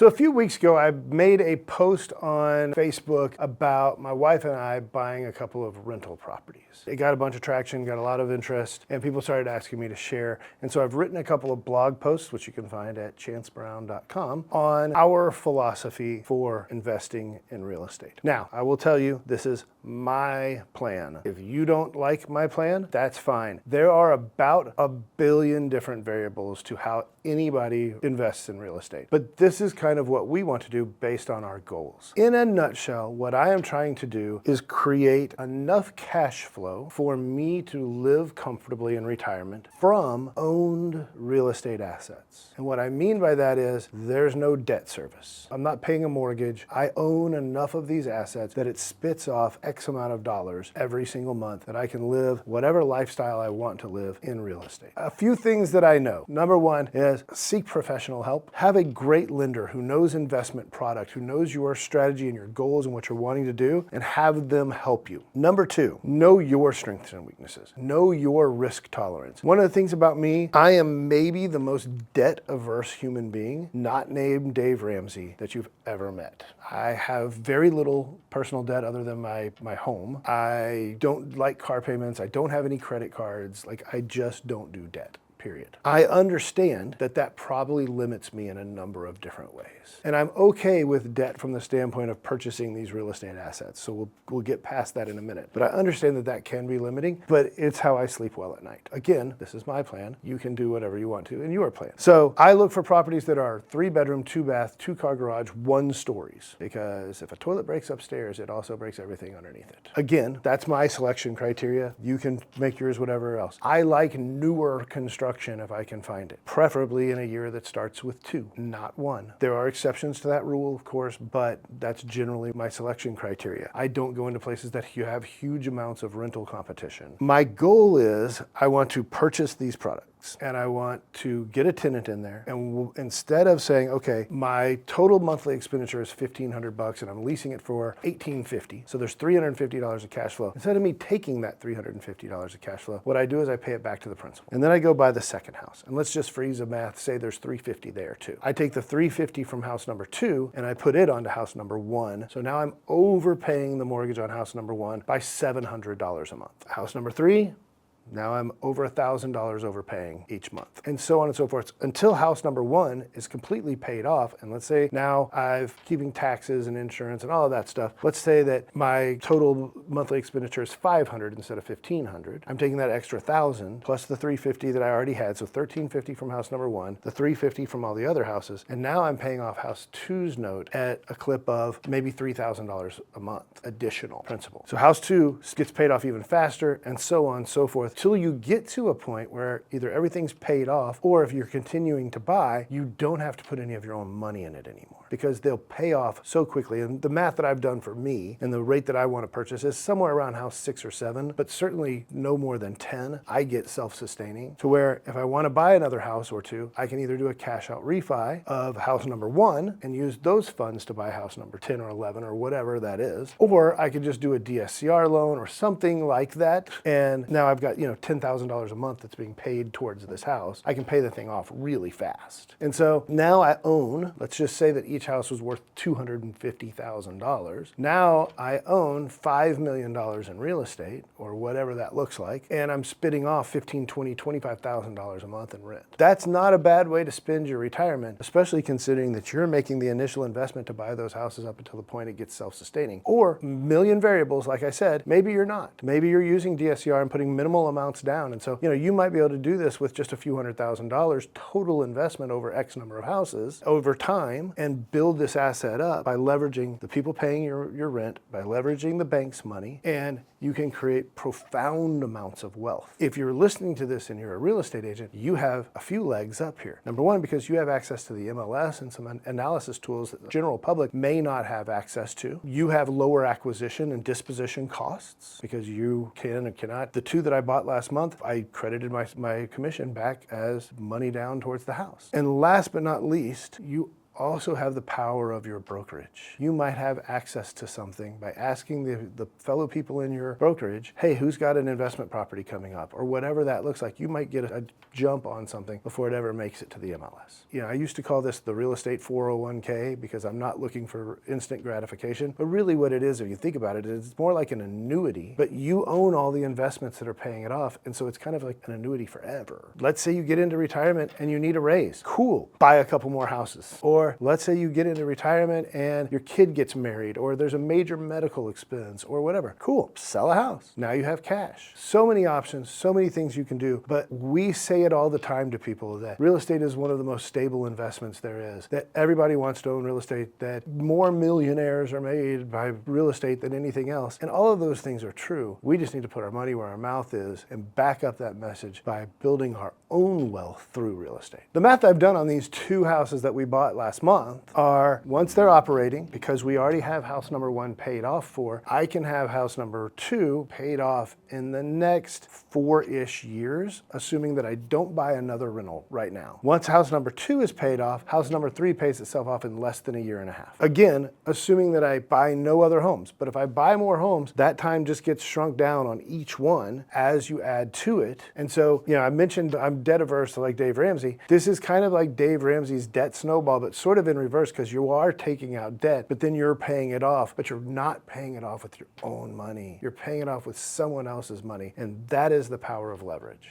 So a few weeks ago, I made a post on Facebook about my wife and I buying a couple of rental properties. It got a bunch of traction, got a lot of interest, and people started asking me to share. And so I've written a couple of blog posts, which you can find at chancebrown.com, on our philosophy for investing in real estate. Now, I will tell you, this is my plan. If you don't like my plan, that's fine. There are about 1 billion different variables to how anybody invests in real estate. But this is kind of what we want to do based on our goals. In a nutshell, what I am trying to do is create enough cash flow for me to live comfortably in retirement from owned real estate assets. And what I mean by that is there's no debt service. I'm not paying a mortgage. I own enough of these assets that it spits off X amount of dollars every single month that I can live whatever lifestyle I want to live in real estate. A few things that I know. Number one is seek professional help. Have a great lender who knows investment product, who knows your strategy and your goals and what you're wanting to do, and have them help you. Number two, know your strengths and weaknesses. Know your risk tolerance. One of the things about me, I am maybe the most debt-averse human being, not named Dave Ramsey, that you've ever met. I have very little personal debt other than my home. I don't like car payments. I don't have any credit cards. I just don't do debt. Period. I understand that that probably limits me in a number of different ways. And I'm okay with debt from the standpoint of purchasing these real estate assets. So we'll get past that in a minute. But I understand that that can be limiting, but it's how I sleep well at night. Again, this is my plan. You can do whatever you want to in your plan. So I look for properties that are 3-bedroom, 2-bath, 2-car garage, 1 stories. Because if a toilet breaks upstairs, it also breaks everything underneath it. Again, that's my selection criteria. You can make yours whatever else. I like newer construction if I can find it, preferably in a year that starts with 2, not 1. There are exceptions to that rule, of course, but that's generally my selection criteria. I don't go into places that you have huge amounts of rental competition. My goal is I want to purchase these products and I want to get a tenant in there, and instead of saying, okay, my total monthly expenditure is $1,500 and I'm leasing it for $1,850, so there's $350 of cash flow. Instead of me taking that $350 of cash flow, what I do is I pay it back to the principal. And then I go buy the second house. And let's just freeze the math, say there's $350 there too. I take the $350 from house number 2 and I put it onto house number 1. So now I'm overpaying the mortgage on house number 1 by $700 a month. House number 3, now I'm over $1,000 overpaying each month, and so on and so forth, until house number 1 is completely paid off. And let's say now I've keeping taxes and insurance and all of that stuff. Let's say that my total monthly expenditure is $500 instead of $1,500. I'm taking that extra $1,000 plus the $350 that I already had, so $1,350 from house number 1, the $350 from all the other houses, and now I'm paying off house 2's note at a clip of maybe $3,000 a month additional principal. So house 2 gets paid off even faster, and so on and so forth, till you get to a point where either everything's paid off, or if you're continuing to buy, you don't have to put any of your own money in it anymore, because they'll pay off so quickly. And the math that I've done for me and the rate that I want to purchase is somewhere around house 6 or 7, but certainly no more than 10. I get self-sustaining to where if I want to buy another house or 2, I can either do a cash out refi of house number 1 and use those funds to buy house number 10 or 11 or whatever that is, or I could just do a DSCR loan or something like that. And now I've got, $10,000 a month that's being paid towards this house. I can pay the thing off really fast. And so now I own, let's just say that each house was worth $250,000. Now I own $5 million in real estate, or whatever that looks like, and I'm spitting off $15,000, $20,000, $25,000 a month in rent. That's not a bad way to spend your retirement, especially considering that you're making the initial investment to buy those houses up until the point it gets self-sustaining. Or million variables, like I said, maybe you're not. Maybe you're using DSCR and putting minimal amounts down. And so, you might be able to do this with just a few $100,000 total investment over X number of houses over time, and build this asset up by leveraging the people paying your rent, by leveraging the bank's money, and you can create profound amounts of wealth. If you're listening to this and you're a real estate agent, you have a few legs up here. Number one, because you have access to the MLS and some analysis tools that the general public may not have access to. You have lower acquisition and disposition costs because you can and cannot. The 2 that I bought last month, I credited my commission back as money down towards the house. And last but not least, you also have the power of your brokerage. You might have access to something by asking the fellow people in your brokerage, hey, who's got an investment property coming up, or whatever that looks like. You might get a jump on something before it ever makes it to the MLS. You know, I used to call this the real estate 401k because I'm not looking for instant gratification, but really what it is, if you think about it, is it's more like an annuity, but you own all the investments that are paying it off, and so it's kind of like an annuity forever. Let's say you get into retirement and you need a raise. Cool, buy a couple more houses. Or let's say you get into retirement and your kid gets married, or there's a major medical expense, or whatever. Cool, sell a house. Now you have cash. So many options, so many things you can do, but we say it all the time to people that real estate is one of the most stable investments there is, that everybody wants to own real estate, that more millionaires are made by real estate than anything else. And all of those things are true. We just need to put our money where our mouth is and back up that message by building our own wealth through real estate. The math I've done on these 2 houses that we bought last month are, once they're operating, because we already have house number 1 paid off for, I can have house number 2 paid off in the next 4-ish years, assuming that I don't buy another rental right now. Once house number 2 is paid off, house number 3 pays itself off in less than a year and a half. Again, assuming that I buy no other homes. But if I buy more homes, that time just gets shrunk down on each one as you add to it. And so, you know, I mentioned I'm debt averse like Dave Ramsey. This is kind of like Dave Ramsey's debt snowball, but sort of in reverse, because you are taking out debt, but then you're paying it off, but you're not paying it off with your own money. You're paying it off with someone else's money. And that is the power of leverage.